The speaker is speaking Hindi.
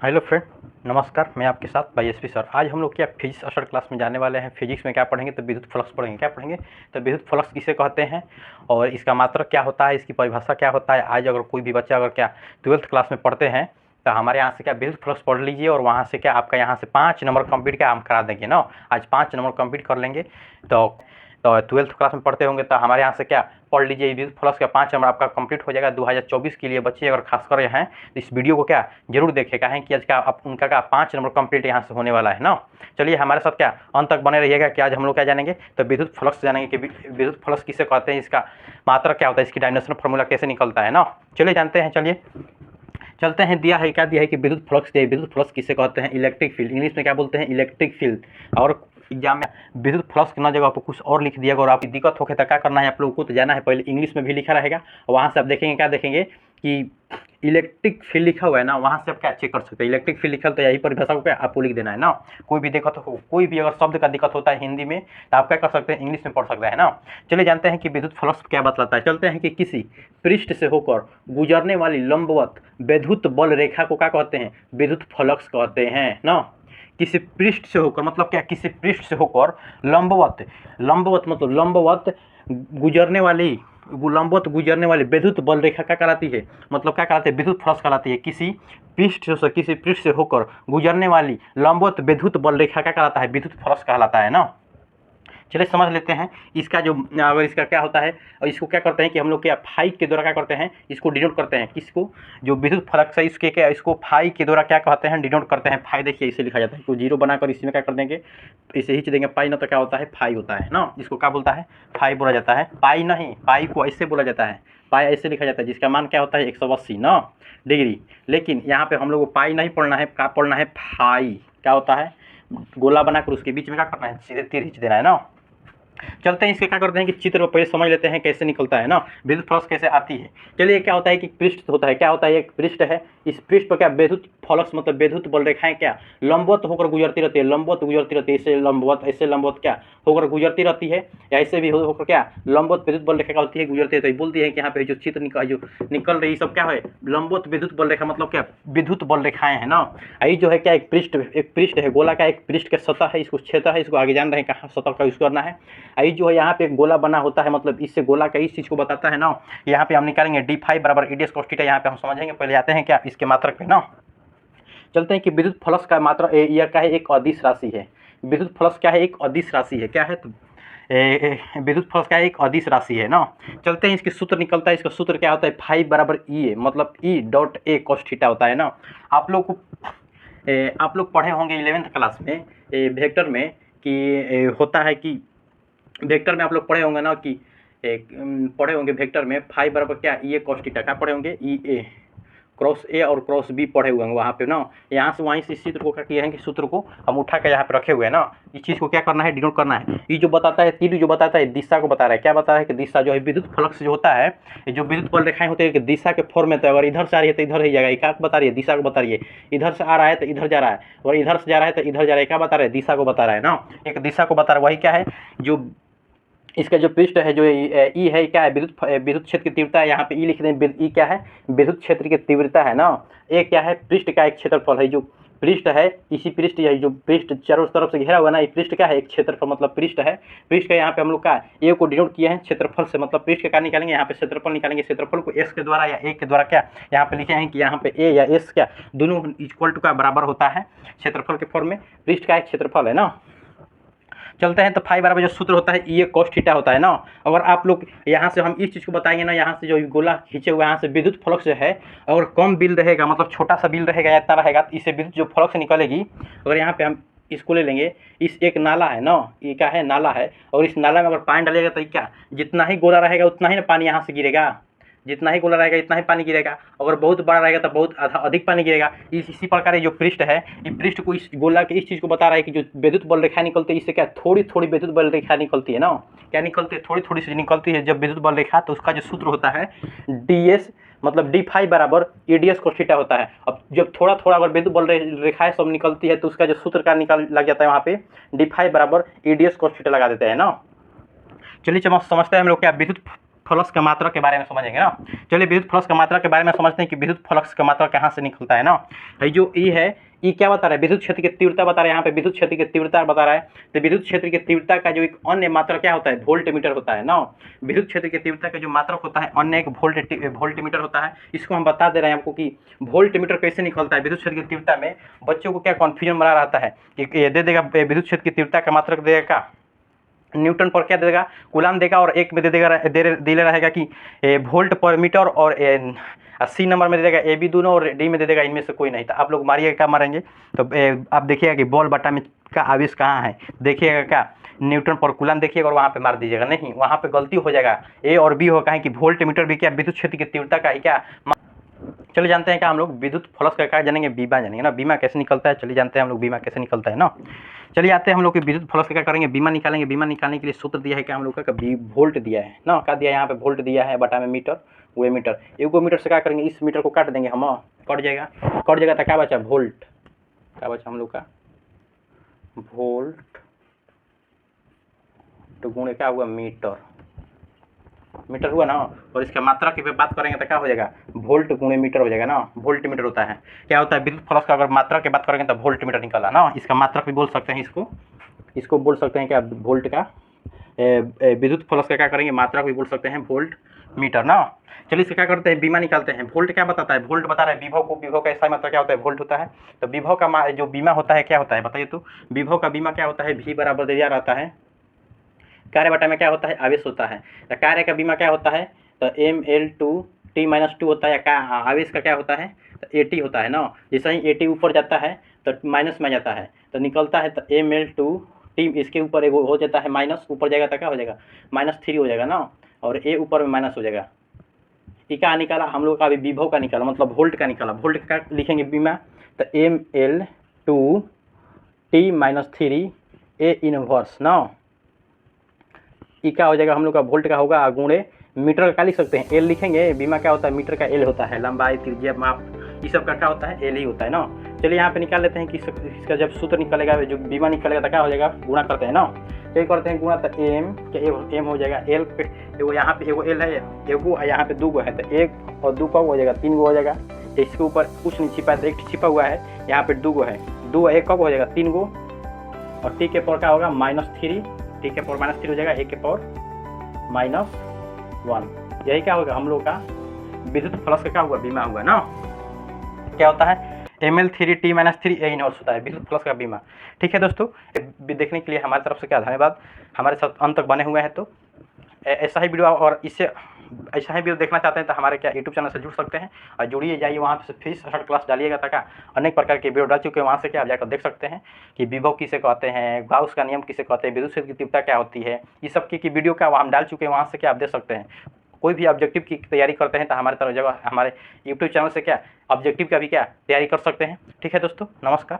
हेलो फ्रेंड, नमस्कार। मैं आपके साथ भाई एसपी सर। आज हम लोग क्या फिजिक्स असर क्लास में जाने वाले हैं। फिजिक्स में क्या पढ़ेंगे तो विद्युत फ्लक्स पढ़ेंगे। क्या पढ़ेंगे तो विद्युत फ्लक्स किसे कहते हैं और इसका मात्रक क्या होता है, इसकी परिभाषा क्या होता है। आज अगर कोई भी बच्चा अगर क्या 12th क्लास में पढ़ते हैं तो हमारे यहाँ से क्या विद्युत फ्लक्स पढ़ लीजिए और वहाँ से क्या आपका यहाँ से 5 नंबर कंप्लीट क्या हम करा देंगे ना। आज 5 नंबर कंप्लीट कर लेंगे। तो 12th क्लास में पढ़ते होंगे तो हमारे यहाँ से क्या पढ़ लीजिए। विद्युत फ्लक्स का 5 नंबर आपका कंप्लीट हो जाएगा 2024 के लिए। बच्चे अगर खासकर यहाँ हैं तो इस वीडियो को क्या जरूर देखेगा है कि आज का आप उनका क्या 5 नंबर कंप्लीट यहाँ से होने वाला है ना। चलिए हमारे साथ क्या अंत तक बने रहिएगा कि आज हम लोग क्या जानेंगे तो विद्युत फ्लक्स जानेंगे कि विद्युत फ्लक्स किसे कहते हैं, इसका मात्रा क्या होता है, इसकी डायमेंशनल फार्मूला कैसे निकलता है ना। चलिए जानते हैं। चलिए चलते हैं। दिया है क्या, दिया है कि विद्युत फ्लक्स दिया है। विद्युत फ्लक्स किसे कहते हैं, इलेक्ट्रिक फील्ड। इंग्लिश में क्या बोलते हैं, इलेक्ट्रिक फील्ड। और एग्जाम में विद्युत फ्लक्स की जगह आपको कुछ और लिख दिया और आपकी दिक्कत होके तो क्या करना है आप लोगों को, तो जाना है पहले इंग्लिश में भी लिखा रहेगा और वहाँ से आप देखेंगे क्या देखेंगे कि इलेक्ट्रिक फील्ड लिखा हुआ है ना, वहाँ से आप क्या चेक कर सकते हैं। इलेक्ट्रिक फील्ड लिखा तो यही परिभाषा को क्या आपको लिख देना है ना। कोई भी दिक्कत हो, कोई भी अगर शब्द का दिक्कत होता है हिंदी में तो आप क्या कर सकते हैं, इंग्लिश में पढ़ सकते हैं ना। चलिए जानते हैं कि विद्युत फ्लक्स क्या बतलाता है। चलते हैं कि किसी पृष्ठ से होकर गुजरने वाली लंबवत विद्युत बल रेखा को क्या कहते हैं, विद्युत फ्लक्स कहते हैं ना। किसी पृष्ठ से होकर मतलब क्या, किसी पृष्ठ से होकर लंबवत, लंबवत मतलब लंबवत गुजरने वाली विद्युत बल रेखा क्या कहलाती है, मतलब क्या कहलाती है, विद्युत फ्लक्स कहलाती है। किसी पृष्ठ से होकर गुजरने वाली लंबवत विद्युत बल रेखा क्या कहलाता है, विद्युत फ्लक्स कहलाता है ना। चलिए समझ लेते हैं इसका जो अगर इसका क्या होता है और इसको क्या करते हैं कि हम लोग क्या फाई के द्वारा क्या करते हैं, इसको डिनोट करते हैं। किसको, जो विद्युत फ्लक्स है इसके क्या, इसको फाई के द्वारा क्या कहते हैं, डिनोट करते हैं। फाई देखिए इसे लिखा जाता है, तो जीरो बनाकर इसी में क्या कर देंगे, इसे ही देंगे पाई ना, तो क्या होता है फाई होता है ना। इसको क्या बोलता है, फाई बोला जाता है। पाई नहीं, पाई को ऐसे बोला जाता है, पाई ऐसे लिखा जाता है जिसका मान क्या होता है 180 ना डिग्री। लेकिन यहाँ पे हम लोग को पाई नहीं पढ़ना है, क्या पढ़ना है, फाई। क्या होता है, गोला बनाकर उसके बीच में क्या करना है, सीधे तीर खींच देना है ना। चलते हैं इसके क्या करते हैं कि चित्र को पहले समझ लेते हैं कैसे निकलता है ना, विद्युत फ्लक्स कैसे आती है। चलिए क्या होता है कि पृष्ठ होता है, क्या होता है, एक पृष्ठ है। इस पृष्ठ पर क्या विद्युत फ्लक्स मतलब विद्युत बल रेखाएं क्या लंबवत होकर गुजरती रहती है, लंबवत गुजरती रहती है। ऐसे लंबवत क्या होकर गुजरती रहती है, या ऐसे भी होकर क्या लंबवत विद्युत बल रेखा होती है, गुजरती है। तो बोलती है कि यहाँ पे जो चित्र निकल रही सब क्या है, लंबवत विद्युत बल रेखा मतलब क्या विद्युत बल रेखाएं है ना। यही जो है क्या एक पृष्ठ है गोला का, एक पृष्ठ का सतह है, इसको क्षेत्र है, इसको आगे जान रहे हैं कहाँ सतह का यूज करना है। आई जो है यहाँ पे एक गोला बना होता है, मतलब इससे गोला का इस चीज़ को बताता है ना। यहाँ पे हम निकालेंगे डी फाई बराबर ईडीएस cos थीटा। यहाँ पे हम समझेंगे। पहले आते हैं क्या इसके मात्रक पे ना। चलते हैं कि विद्युत फ्लक्स का मात्रा यह क्या है, एक अदिश राशि है। विद्युत फ्लक्स क्या है, एक अदिश राशि है। क्या है तो विद्युत फ्लक्स का एक अदिश राशि है ना। चलते हैं इसके सूत्र निकलता है। इसका सूत्र क्या होता है, फाई बराबर ई ए, मतलब E dot A cos theta होता है ना। आप लोग पढ़े होंगे 11th क्लास में वेक्टर में कि होता है कि वेक्टर में आप लोग पढ़े होंगे ना कि पढ़े होंगे वेक्टर में फाई बराबर क्या ई ए cos थीटा। क्या पढ़े होंगे, ई ए क्रॉस ए और क्रॉस बी पढ़े हुए हैं वहाँ पे ना। यहाँ से वहीं से इस सूत्र को क्या किए हैं कि सूत्र को हम उठा के यहाँ पे रखे हुए हैं ना। इस चीज़ को क्या करना है, डिनोट करना है। ये जो बताता है तीर जो बताता है दिशा को बता रहा है। क्या बता रहा है कि दिशा जो है विद्युत फ्लक्स जो होता है, जो विद्युत बल रेखाएं होती है कि दिशा के फॉर्म में, तो अगर इधर से आ रही है तो इधर ही जाएगा। क्या बता रही है, दिशा को बता रही है। इधर से आ रहा है तो इधर जा रहा है, और इधर से जा रहा है तो इधर जा रहा है। क्या बता रहे हैं, दिशा को बता रहा है ना। एक दिशा को बता रहा है, वही क्या है जो इसका जो पृष्ठ है जो ई है, क्या है विद्युत क्षेत्र की तीव्रता है। यहाँ पे ई लिख दें, ई क्या है विद्युत क्षेत्र की तीव्रता है ना। ए क्या है पृष्ठ का एक क्षेत्रफल है, जो पृष्ठ है इसी पृष्ठ है जो पृष्ठ चारों तरफ से घेरा हुआ ना, ये पृष्ठ क्या है एक क्षेत्रफल मतलब पृष्ठ है। पृष्ठ का यहाँ पे हम लोग का ए को डिनोट किए हैं क्षेत्रफल से, मतलब पृष्ठ का क्या निकालेंगे, यहाँ पे क्षेत्रफल निकालेंगे। क्षेत्रफल को एस के द्वारा या ए के द्वारा क्या यहाँ पे लिखे हैं कि यहाँ पे ए या एस क्या दोनों इक्वल टू का बराबर होता है क्षेत्रफल के फॉर्म में। पृष्ठ का एक क्षेत्रफल है ना। चलते हैं तो फाई बराबर जो सूत्र होता है ये cos थीटा होता है ना। अगर आप लोग यहाँ से हम इस चीज़ को बताएंगे ना, यहाँ से जो गोला खींचे हुए यहाँ से विद्युत फ्लक्स जो है अगर कम बिल रहेगा, मतलब छोटा सा बिल रहेगा या इतना रहेगा, तो इससे विद्युत जो फ्लक्स निकलेगी। अगर यहाँ पे हम इसको ले लेंगे, इस एक नाला है ना, ये क्या है नाला है, और इस नाला में अगर पानी डालेगा तो क्या जितना ही गोला रहेगा उतना ही ना पानी यहाँ से गिरेगा, जितना ही गोला रहेगा इतना ही पानी गिरेगा। अगर बहुत बड़ा रहेगा तो बहुत अधिक पानी गिरेगा। इसी प्रकार ये जो पृष्ठ है, ये पृष्ठ को इस गोला के इस चीज़ को बता रहा है कि जो विद्युत बल रेखा निकलती है इससे क्या थोड़ी थोड़ी विद्युत बल रेखा निकलती है ना। क्या निकलती है, थोड़ी थोड़ी सी निकलती है जब विद्युत बल रेखा। तो उसका जो सूत्र होता है डी एस मतलब डी फाई बराबर E D S cos theta होता है। अब जब थोड़ा थोड़ा अगर विद्युत बल रेखाएं सब निकलती है तो उसका जो सूत्र का निकल लग जाता है वहाँ पे डी फाई बराबर E D S cos theta लगा देते हैं ना। चलिए समझते हैं हम लोग क्या फ्लक्स का मात्रा के बारे में समझेंगे ना। चलिए विद्युत फ्लक्स का मात्रा के बारे में समझते हैं कि विद्युत फ्लक्स का मात्रा कहाँ से निकलता है ना। ये जो ई है, ये क्या बता रहा है, विद्युत क्षेत्र की तीव्रता बता रहा है। यहाँ पे विद्युत क्षेत्र की तीव्रता बता रहा है। तो विद्युत क्षेत्र की तीव्रता का जो एक अन्य मात्रा क्या होता है, वोल्टमीटर होता है ना। विद्युत क्षेत्र की तीव्रता का जो मात्रक होता है अन्य एक वोल्टमीटर होता है। इसको हम बता दे रहे हैं आपको कि वोल्टमीटर कैसे निकलता है। विद्युत क्षेत्र की तीव्रता में बच्चों को क्या कन्फ्यूजन बना रहता है कि ये दे देगा विद्युत क्षेत्र की तीव्रता का मात्रक देगा न्यूटन पर, क्या देगा कूलाम देगा, और एक में दे देगा दे रहेगा कि वोल्ट पर मीटर, और सी नंबर में दे देगा ए बी दोनों, और डी में दे देगा इनमें से कोई नहीं। तो आप लोग मारिएगा, क्या मारेंगे, तो आप देखिएगा कि बॉल बटा में का आवेश कहाँ है, देखिएगा क्या न्यूटन पर कूलाम देखिएगा और वहाँ पे मार दीजिएगा। नहीं, वहाँ पे गलती हो जाएगा, ए और बी होगा कि वोल्ट मीटर भी क्या विद्युत क्षेत्र की तीव्रता का ही क्या। चलिए जानते हैं क्या हम लोग विद्युत फ्लक्स का क्या जानेंगे, बीमा जानेंगे ना, बीमा कैसे निकलता है। चलिए जानते हैं हम लोग बीमा कैसे निकलता है ना। चलिए आते हैं हम लोग कि विद्युत फ्लक्स का क्या करेंगे, बीमा निकालेंगे। बीमा निकालने के लिए सूत्र दिया है क्या हम लोग का, वोल्ट दिया है ना, क्या दिया है यहाँ पे, वोल्ट दिया है बटा में मीटर, वे मीटर, एगो मीटर से क्या करेंगे, इस मीटर को काट देंगे हम, कट जाएगा तो क्या बचा, वोल्ट, क्या बचा हम लोग का, वोल्ट तो गुणे क्या हुआ, मीटर हुआ ना। और इसका मात्रा की बात करेंगे तो क्या हो जाएगा, वोल्ट गुणे मीटर हो जाएगा ना। वोल्ट मीटर होता है, क्या होता है विद्युत फ्लक्स का अगर मात्रा की बात करेंगे तो वोल्ट मीटर निकला ना। इसका मात्रक भी बोल सकते हैं, इसको बोल सकते हैं क्या, वोल्ट का, विद्युत फ्लक्स का क्या करेंगे, मात्रा भी बोल सकते हैं वोल्ट मीटर ना। चलिए इससे क्या करते हैं, बीमा निकालते हैं। वोल्ट क्या बताता है, वोल्ट बता रहा है विभव को, विभव का ऐसा मात्रा क्या होता है, वोल्ट होता है। तो विभव का जो बीमा होता है क्या होता है बताइए तो, विभव का बीमा क्या होता है, V बराबर दिया रहता है कार्य बटा में क्या होता है, आवेश होता है। तो कार्य का बीमा क्या होता है, तो mL/T - 2 होता है, या आवेश का क्या होता है, तो AT होता है ना। जैसे ही AT ऊपर जाता है तो माइनस में जाता है तो निकलता है, तो mL/T इसके ऊपर एक हो जाता है माइनस, ऊपर जाएगा तो क्या हो जाएगा, -3 हो जाएगा ना, और A ऊपर में माइनस हो जाएगा। ये क्या निकाला हम लोग का, अभी विभव का निकाला, मतलब वोल्ट का निकाला। वोल्ट का लिखेंगे बीमा, तो mL/T - 3 A इनवर्स ना। ये क्या हो जाएगा हम लोग का, वोल्ट का होगा गुणे मीटर का लिख सकते हैं, एल लिखेंगे। बीमा क्या होता है, मीटर का एल होता है, लंबाई त्रिज्या माप, ये सब का क्या होता है, एल ही होता है ना। चलिए यहाँ पे निकाल लेते हैं कि इसका जब सूत्र निकलेगा, जो बीमा निकलेगा तो क्या हो जाएगा, गुणा करते हैं ना। तो ये करते हैं गुणा, तो एम हो जाएगा, एल पे एगो यहाँ पे एगो एल है, एगो यहाँ पे 2 गो है, तो 1 और 2 कब हो जाएगा, 3 गो हो जाएगा। इसके ऊपर कुछ नहीं छिपा है तो 1 छिपा हुआ है, यहाँ पे 2 गो है, 2 1 कब हो जाएगा, 3 गो, और टी के पावर क्या होगा, -3, टी के पावर -3 हो जाएगा, ए के पावर -1। यही क्या होगा हम लोग का विद्युत फ्लक्स का क्या हुआ, बीमा हुआ ना। क्या होता है, mL/T - 3 A इनवर्स होता है विद्युत फ्लक्स का बीमा। ठीक है दोस्तों, देखने के लिए हमारी तरफ से क्या धन्यवाद, हमारे साथ अंत तक बने हुए हैं। तो ऐसा ही वीडियो और इससे ऐसा ही वीडियो देखना चाहते हैं तो हमारे क्या यूट्यूब चैनल से जुड़ सकते हैं, और जुड़िए, जाइए वहाँ से फीस हट क्लास डालिएगा, तक अनेक प्रकार के वीडियो डाल चुके हैं, वहाँ से क्या आप जाकर देख सकते हैं कि विभव किसे कहते हैं, गाउस का नियम किसे कहते हैं, विद्युत क्षेत्र की तीव्रता क्या होती है, ये सब की वीडियो का हम डाल चुके हैं, वहाँ से क्या आप देख सकते हैं। कोई भी ऑब्जेक्टिव की तैयारी करते हैं तो हमारे तरफ जगह हमारे यूट्यूब चैनल से क्या ऑब्जेक्टिव का भी क्या तैयारी कर सकते हैं। ठीक है दोस्तों, नमस्कार।